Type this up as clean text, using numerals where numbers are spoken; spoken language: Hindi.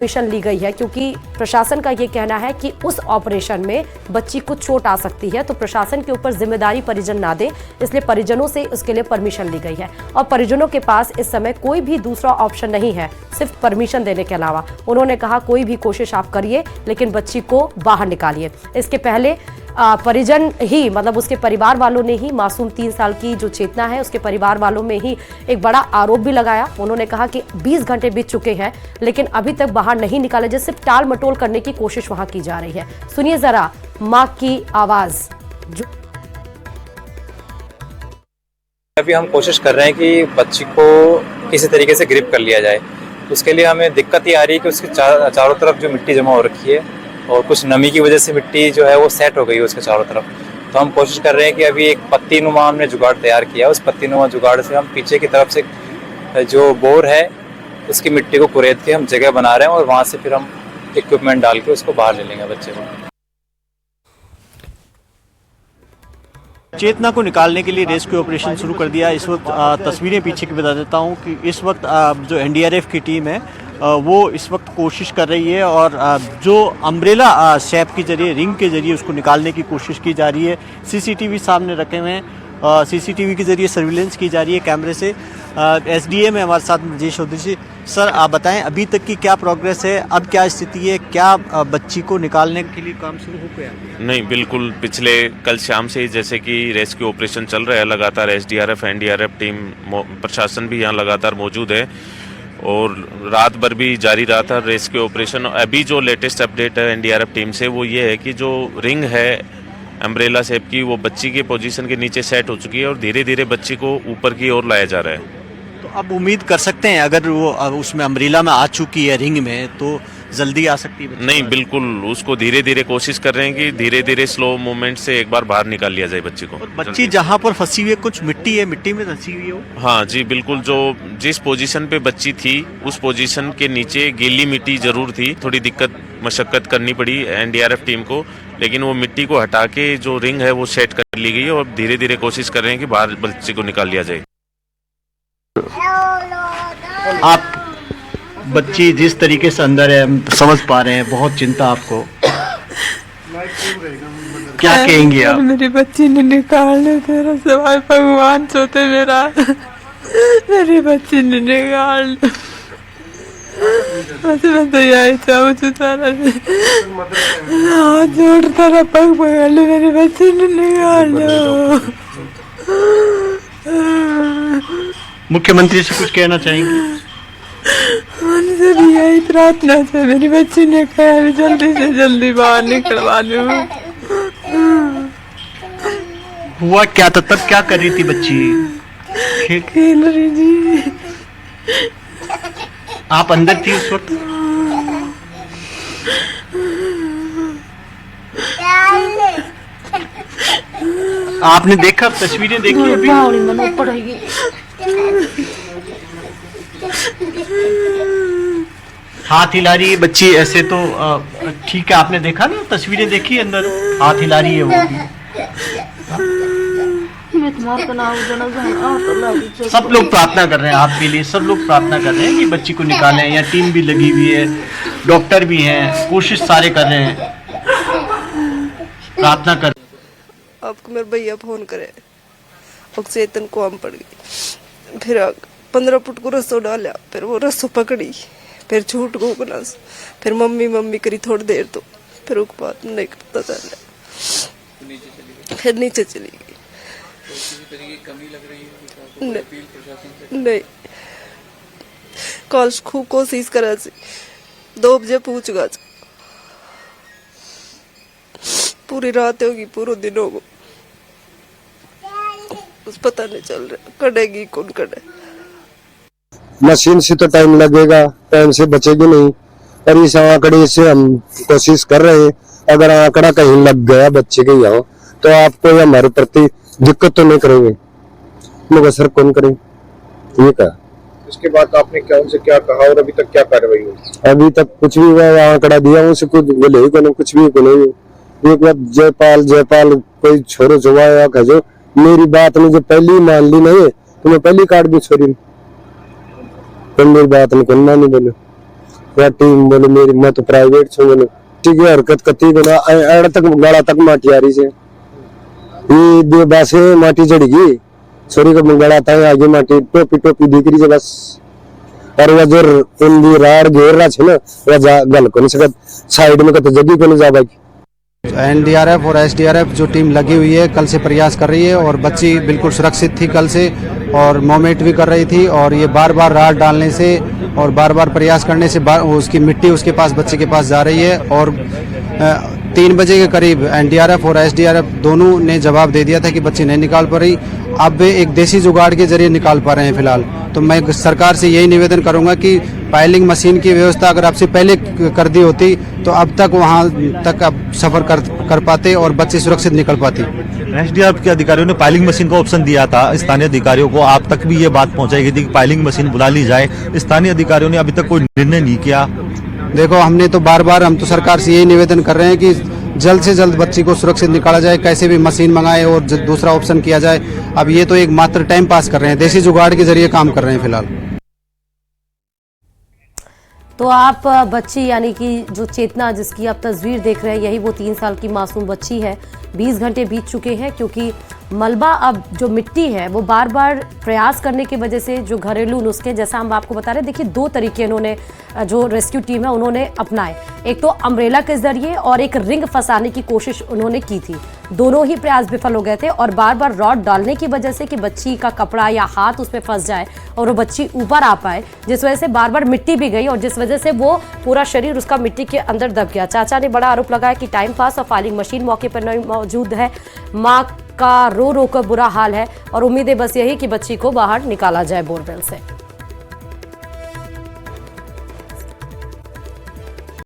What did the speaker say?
परमिशन ली गई है क्योंकि प्रशासन का ये कहना है कि उस ऑपरेशन में बच्ची को चोट आ सकती है, तो प्रशासन के ऊपर जिम्मेदारी परिजन ना दे, इसलिए परिजनों से उसके लिए परमिशन ली गई है। और परिजनों के पास इस समय कोई भी दूसरा ऑप्शन नहीं है सिर्फ परमिशन देने के अलावा। उन्होंने कहा कोई भी कोशिश आप करिए लेकिन बच्ची को बाहर निकालिए। इसके पहले परिजन ही मतलब उसके परिवार वालों ने ही मासूम 3 साल की जो चेतना है उसके परिवार वालों में ही एक बड़ा आरोप भी लगाया। उन्होंने कहा कि 20 घंटे बीत चुके हैं लेकिन अभी तक बाहर नहीं निकाले, जिससे सिर्फ टाल मटोल करने की कोशिश वहां की जा रही है। सुनिए जरा मां की आवाज। अभी हम कोशिश कर रहे हैं कि बच्ची को किसी तरीके से ग्रिप कर लिया जाए। उसके लिए हमें दिक्कत ये आ रही है कि उसके चारों तरफ जो मिट्टी जमा हो रखी है और कुछ नमी की वजह से मिट्टी जो है वो सेट हो गई है उसके चारों तरफ। तो हम कोशिश कर रहे हैं कि अभी एक पत्ती नुमा हमने जुगाड़ तैयार किया, उस पत्ती नुमा जुगाड़ से हम पीछे की तरफ से जो बोर है उसकी मिट्टी को कुरेद के हम जगह बना रहे हैं और वहाँ से फिर हम इक्विपमेंट डाल के उसको बाहर ले लेंगे बच्चे को। चेतना को निकालने के लिए रेस्क्यू ऑपरेशन शुरू कर दिया। इस वक्त तस्वीरें पीछे की बता देता हूं कि इस वक्त जो एनडीआरएफ की टीम है वो इस वक्त कोशिश कर रही है और जो अम्ब्रेला शेप के जरिए रिंग के जरिए उसको निकालने की कोशिश की जा रही है। सीसीटीवी सामने रखे हुए हैं, सीसीटीवी के जरिए सर्विलेंस की जा रही है कैमरे से। एसडीएम है हमारे साथ ब्रजेश चौधरी जी। सर आप बताएं अभी तक की क्या प्रोग्रेस है, अब क्या स्थिति है, क्या बच्ची को निकालने के लिए काम शुरू हो गया? नहीं, बिल्कुल पिछले कल शाम से जैसे कि रेस्क्यू ऑपरेशन चल रहा है लगातार, एसडीआरएफ एनडीआरएफ टीम प्रशासन भी यहाँ लगातार मौजूद है और रात भर भी जारी रहा था रेस्क्यू ऑपरेशन। अभी जो लेटेस्ट अपडेट है एनडीआरएफ टीम से वो ये है कि जो रिंग है अम्ब्रेला शेप की वो बच्ची के पोजीशन के नीचे सेट हो चुकी है और धीरे धीरे बच्ची को ऊपर की ओर लाया जा रहा है। तो अब उम्मीद कर सकते हैं अगर वो उसमें अम्ब्रेला में आ चुकी है रिंग में तो जल्दी आ सकती है? नहीं, बिल्कुल उसको धीरे धीरे कोशिश कर रहे हैं कि धीरे धीरे स्लो मूवमेंट से एक बार बाहर निकाल लिया जाए बच्ची को। और बच्ची जहाँ पर फंसी हुई है कुछ मिट्टी है, मिट्टी में फंसी हुई है। हाँ जी बिल्कुल, जो जिस पोजीशन पे बच्ची थी उस पोजीशन के नीचे गीली मिट्टी जरूर थी। थोड़ी दिक्कत मशक्कत करनी पड़ी एनडीआरएफ टीम को, लेकिन वो मिट्टी को हटा के जो रिंग है वो सेट कर ली गई है और धीरे धीरे कोशिश कर रहे हैं कि बाहर बच्ची को निकाल लिया जाए। आप बच्ची जिस तरीके से अंदर है हम समझ पा रहे हैं, बहुत चिंता आपको, क्या कहेंगे आप? मेरी बच्ची ने निकाल तेरा सवाल भगवान सोते मेरा मेरी बच्ची ने निकाल। मैं तो यही चाहूँ तारा हाथ जोड़ तारा पग पकड़ लो, मेरी बच्ची ने निकाल लो। मुख्यमंत्री से कुछ कहना चाहेंगे? मुझे भी यही प्रार्थना है मेरी बच्ची ने कहा जल्दी से जल्दी बाहर निकलवा दो। हुआ क्या था तब, क्या कर रही थी बच्ची? खेल रही थी। आप अंदर थी उस वक्त? आपने देखा, तस्वीरें देखी अभी? हाथ हिला रही है बच्ची ऐसे तो ठीक है, आपने देखा ना, तस्वीरें देखी अंदर हाथ हिला रही है वो भी। सब लोग प्रार्थना कर रहे हैं आपके लिए, सब लोग प्रार्थना कर रहे हैं कि बच्ची को निकालें। यहाँ टीम भी लगी हुई है, डॉक्टर भी हैं, कोशिश सारे कर रहे हैं, प्रार्थना कर। आपको मेरे भैया फोन करे चेतन को हम पड़ गई, फिर 15 फुट को रस्सो डाला, फिर वो रस्सो पकड़ी, फिर छूट गो गलास, फिर मम्मी मम्मी करी थोड़ी देर, तो फिर उसके बाद नहीं पता चला, फिर नीचे चली गई। नहीं कल खूब कोशिश करा 2 बजे पूछ गा, पूरी रात होगी, पूरा दिन होगा, पता नहीं चल रहा कटेगी कौन कटे। मशीन से तो टाइम लगेगा, टाइम से बचेगी नहीं। और इस आंकड़े से हम कोशिश कर रहे हैं, अगर आंकड़ा कहीं लग गया बच्चे के यहाँ तो आपको या हमारे प्रति दिक्कत तो नहीं करेंगे, मगर सर कौन करे ये कहा। उसके बाद आपने क्या उनसे क्या कहा और अभी तक क्या कार्रवाई हुई? अभी तक कुछ भी हुआ, आंकड़ा दिया उनसे कुछ बोले ही कुछ भी बोले। एक बार जयपाल कोई छोरो जुआ जो मेरी बात ने जो पहली मान ली नहीं तो मैं पहली काट दी छोरी, मेरी बात ने कोई नहीं बोले। या टीम बोले मेरी मैं तो प्राइवेट छू बोले ठीक है हरकत कती गुना एड़ तक गाड़ा तक माटी आ रही से ये दे बासे माटी चढ़ी छोरी को मंगड़ा था आगे माटी टोपी टोपी दिख रही है बस और वह जो इन राड घेर रहा है ना वह गल को नहीं सकत साइड में तो जगह को नहीं जा पाएगी। एनडीआरएफ और एसडीआरएफ जो टीम लगी हुई है कल से प्रयास कर रही है और बच्ची बिल्कुल सुरक्षित थी कल से और मोमेंट भी कर रही थी और ये बार बार राड डालने से और बार बार प्रयास करने से उसकी मिट्टी उसके पास बच्चे के पास जा रही है और 3 बजे के करीब एनडीआरएफ और एसडीआरएफ दोनों ने जवाब दे दिया था कि बच्ची नहीं निकाल पा रही। अब वे एक देसी जुगाड़ के जरिए निकाल पा रहे हैं फिलहाल। तो मैं सरकार से यही निवेदन करूंगा कि पाइलिंग मशीन की व्यवस्था अगर आपसे पहले कर दी होती तो अब तक वहां तक अब सफर कर पाते और बच्चे सुरक्षित निकल पाती। एसडीआरएफ के अधिकारियों ने पाइलिंग मशीन का ऑप्शन दिया था स्थानीय अधिकारियों को, आप तक भी ये बात पहुंचाई गई थी कि पाइलिंग मशीन बुला ली जाए, स्थानीय अधिकारियों ने अभी तक कोई निर्णय नहीं किया। देखो हमने तो बार बार हम तो सरकार से यही निवेदन कर रहे हैं कि जल्द से जल्द बच्ची को सुरक्षित निकाला जाए, कैसे भी मशीन मंगाए और दूसरा ऑप्शन किया जाए। अब ये तो एक मात्र टाइम पास कर रहे हैं, देसी जुगाड़ के जरिए काम कर रहे हैं फिलहाल। तो आप बच्ची यानी कि जो चेतना जिसकी आप तस्वीर देख रहे हैं यही वो 3 साल की मासूम बच्ची है। 20 घंटे बीत चुके हैं क्योंकि मलबा अब जो मिट्टी है वो बार बार प्रयास करने की वजह से जो घरेलू नुस्खे जैसा हम आपको बता रहे हैं, देखिए 2 तरीके इन्होंने जो रेस्क्यू टीम है उन्होंने अपनाए। एक तो अम्ब्रेला के जरिए और एक रिंग फंसाने की कोशिश उन्होंने की थी, दोनों ही प्रयास विफल हो गए थे और बार बार रॉड डालने की वजह से कि बच्ची का कपड़ा या हाथ उसमें फंस जाए और वो बच्ची ऊपर आ पाए, जिस वजह से बार बार मिट्टी भी गई और जिस वजह से वो पूरा शरीर उसका मिट्टी के अंदर दब गया। चाचा ने बड़ा आरोप लगाया कि टाइम पास और फाइलिंग मशीन मौके पर नहीं मौजूद है, माँ का रो रो कर बुरा हाल है और उम्मीद है बस यही कि बच्ची को बाहर निकाला जाए बोरवेल से।